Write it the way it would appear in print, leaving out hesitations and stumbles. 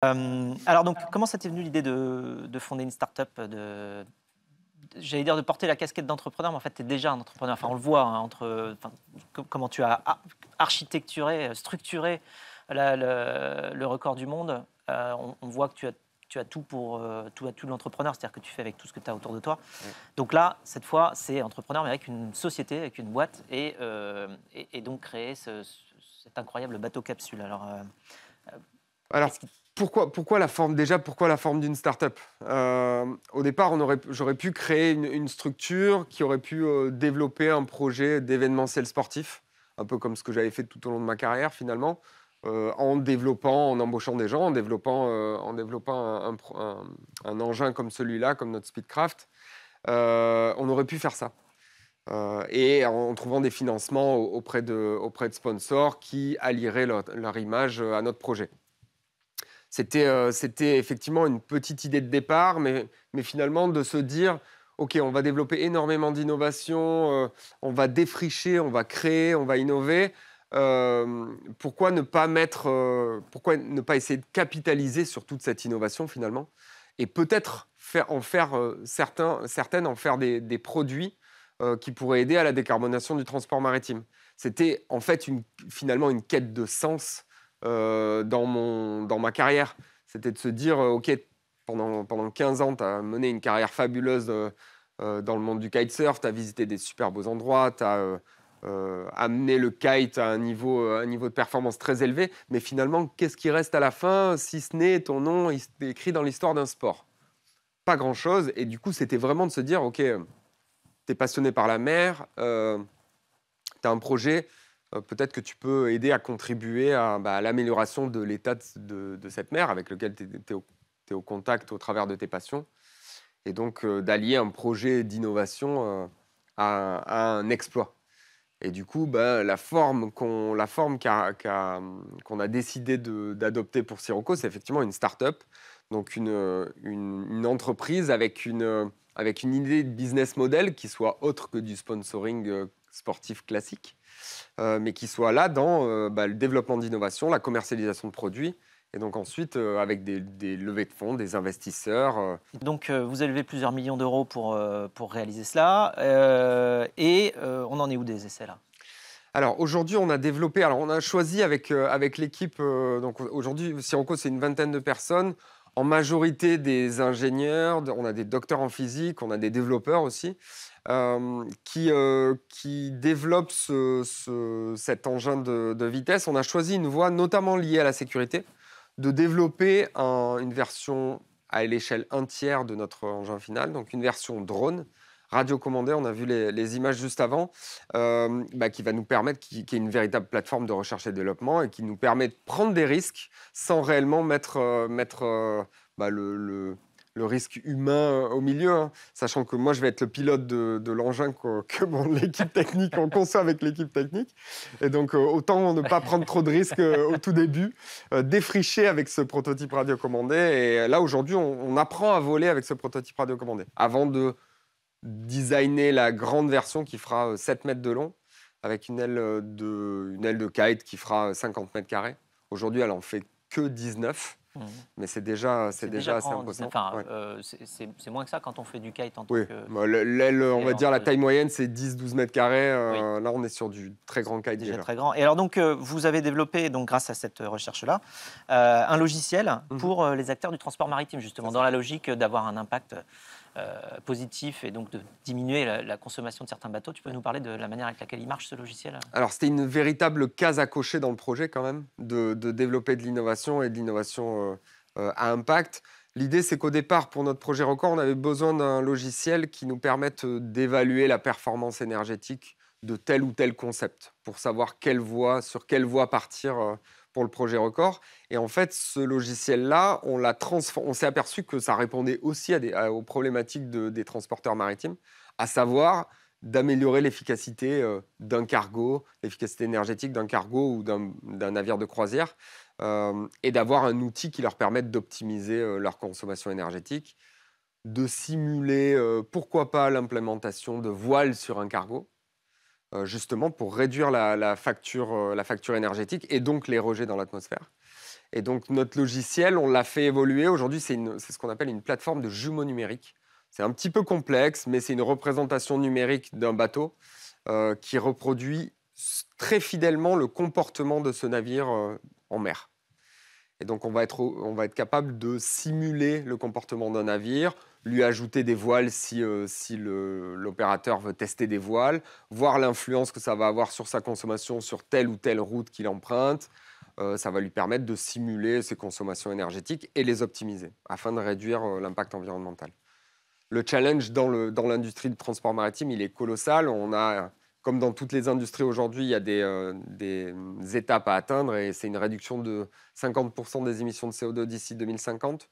Alors donc, comment ça t'est venu l'idée de fonder une start-up, j'allais dire de porter la casquette d'entrepreneur, mais en fait, tu es déjà un entrepreneur. Enfin, on le voit, hein, comment tu as architecturé, structuré le record du monde. On voit que tu as tout pour tout l'entrepreneur, c'est-à-dire que tu fais avec tout ce que tu as autour de toi. Ouais. Donc là, cette fois, c'est entrepreneur, mais avec une société, avec une boîte, et donc créer cet incroyable bateau capsule. Alors, Alors, qu'est-ce qui... pourquoi la forme déjà, pourquoi la forme d'une start-up? Au départ, j'aurais pu créer une structure qui aurait pu développer un projet d'événementiel sportif, un peu comme ce que j'avais fait tout au long de ma carrière finalement, en embauchant des gens, en développant un engin comme celui-là, comme notre Speedcraft. On aurait pu faire ça. Et en trouvant des financements auprès de sponsors qui allieraient leur image à notre projet. C'était effectivement une petite idée de départ, mais finalement de se dire: «OK, on va développer énormément d'innovations, on va défricher, on va créer, on va innover». Pourquoi ne pas essayer de capitaliser sur toute cette innovation finalement? Et peut-être certaines en faire des produits, qui pourraient aider à la décarbonation du transport maritime. C'était en fait finalement une quête de sens dans ma carrière. C'était de se dire, OK, pendant 15 ans, tu as mené une carrière fabuleuse dans le monde du kitesurf, tu as visité des super beaux endroits, tu as amené le kite à un niveau de performance très élevé, mais finalement, qu'est-ce qui reste à la fin, si ce n'est ton nom écrit dans l'histoire d'un sport? Pas grand-chose, et du coup, c'était vraiment de se dire, OK, tu es passionné par la mer, tu as un projet, peut-être que tu peux aider à contribuer à l'amélioration de l'état de cette mer avec lequel tu es au contact au travers de tes passions, et donc d'allier un projet d'innovation à un exploit. Et du coup, qu'on a décidé d'adopter pour Sirocco, c'est effectivement une start-up, donc une entreprise avec une idée de business model qui soit autre que du sponsoring sportif classique, mais qui soit là dans le développement d'innovation, la commercialisation de produits, et donc ensuite avec des levées de fonds, des investisseurs. Donc, vous avez levé plusieurs millions d'euros pour réaliser cela. On en est où des essais là? Alors aujourd'hui, on a choisi avec l'équipe, donc aujourd'hui, Sirocco, c'est une vingtaine de personnes, en majorité des ingénieurs, on a des docteurs en physique, on a des développeurs aussi, qui développent cet engin de vitesse. On a choisi une voie notamment liée à la sécurité, de développer une version à l'échelle 1/3 de notre engin final, donc une version drone, radiocommandée, on a vu les images juste avant, qui va nous permettre, qui est une véritable plateforme de recherche et développement, et qui nous permet de prendre des risques sans réellement mettre le risque humain au milieu, hein. Sachant que moi, je vais être le pilote de l'engin l'équipe technique, on conçoit avec l'équipe technique. Et donc, autant ne pas prendre trop de risques au tout début, défricher avec ce prototype radiocommandé. Et là, aujourd'hui, on apprend à voler avec ce prototype radiocommandé avant de designer la grande version qui fera 7 mètres de long, avec une aile de kite qui fera 50 mètres carrés. Aujourd'hui, elle en fait que 19, Mmh. mais c'est déjà C'est assez grand, imposant. enfin, Ouais. c'est moins que ça quand on fait du kite en tant Oui, que... l'aile, on va c'est dire la entre- taille moyenne, c'est 10-12 mètres carrés. Oui, Là, on est sur du très grand c'est kite déjà déjà. très grand. Et alors donc, vous avez développé, donc, grâce à cette recherche-là, un logiciel Mhm. pour les acteurs du transport maritime, justement, C'est dans ça. la logique d'avoir un impact positif et donc de diminuer la consommation de certains bateaux. Tu peux nous parler de la manière avec laquelle il marche, ce logiciel? Alors, c'était une véritable case à cocher dans le projet quand même, de développer de l'innovation, et de l'innovation à impact. L'idée, c'est qu'au départ, pour notre projet record, on avait besoin d'un logiciel qui nous permette d'évaluer la performance énergétique de tel ou tel concept, pour savoir sur quelle voie partir pour le projet record. Et en fait, ce logiciel-là, on s'est aperçu que ça répondait aussi aux problématiques des transporteurs maritimes, à savoir d'améliorer l'efficacité d'un cargo, l'efficacité énergétique d'un cargo ou d'un navire de croisière, et d'avoir un outil qui leur permette d'optimiser leur consommation énergétique, de simuler, pourquoi pas, l'implémentation de voiles sur un cargo, justement pour réduire la facture énergétique et donc les rejets dans l'atmosphère. Et donc, notre logiciel, on l'a fait évoluer. Aujourd'hui, c'est ce qu'on appelle une plateforme de jumeaux numériques. C'est un petit peu complexe, mais c'est une représentation numérique d'un bateau qui reproduit très fidèlement le comportement de ce navire en mer. Et donc, on va être capable de simuler le comportement d'un navire, lui ajouter des voiles si l'opérateur veut tester des voiles, voir l'influence que ça va avoir sur sa consommation sur telle ou telle route qu'il emprunte. Ça va lui permettre de simuler ses consommations énergétiques et les optimiser afin de réduire l'impact environnemental. Le challenge dans l'industrie du transport maritime, il est colossal. On a, comme dans toutes les industries aujourd'hui, il y a des étapes à atteindre et c'est une réduction de 50% des émissions de CO2 d'ici 2050.